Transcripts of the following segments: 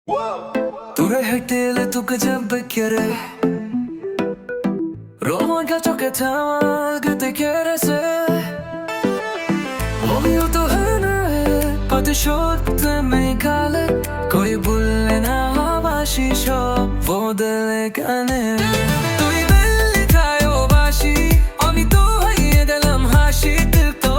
Tu rehitele tu că ce quiere Roman ka choke tama que te quiere se Obvio to है ना है पति शोध ते में काले कोई बुल्ले ना हवा शीशो वो दिल काने तू ही दिल खायो बाशी अभी तो है ये दिलम हाशी दिल तो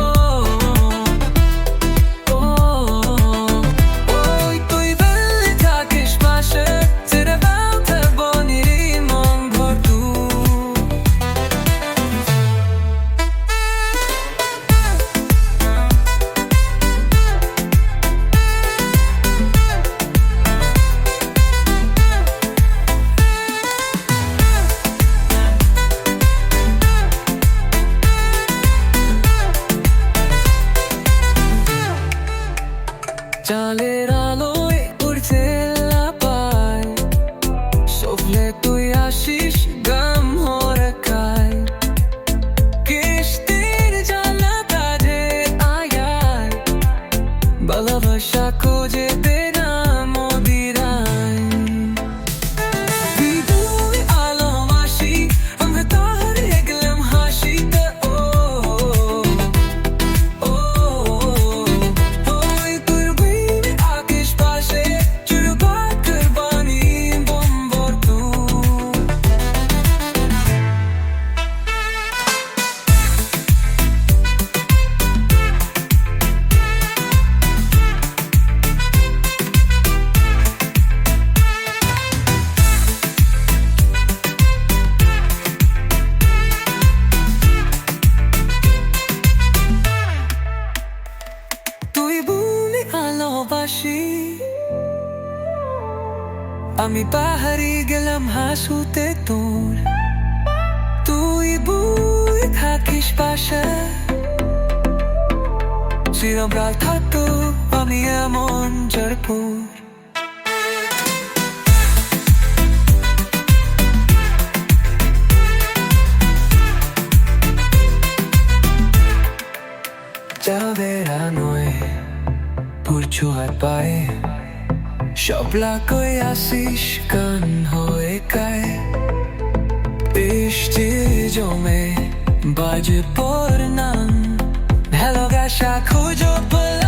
চালের আলোয় উড়ছে লাপায় সফলে তুই আসিস গাম হরকায় কিস্তির জানা কাজে আয়ায় ভালোবাসা খোঁজে বেনা মদিরায় তুই আলোবাসি আমি তোর গেলাম হাসিতে আমি পাহাড়ি গেলাম হাসুতে তোর তুই বুই থাকিস পাশে চিরকাল থাকতো আমি এমন জরপুর Verano'y purcho at pae Shopla ko'y asish kan hoye kae Bishti jome baj pornan Hello gasha khujo pala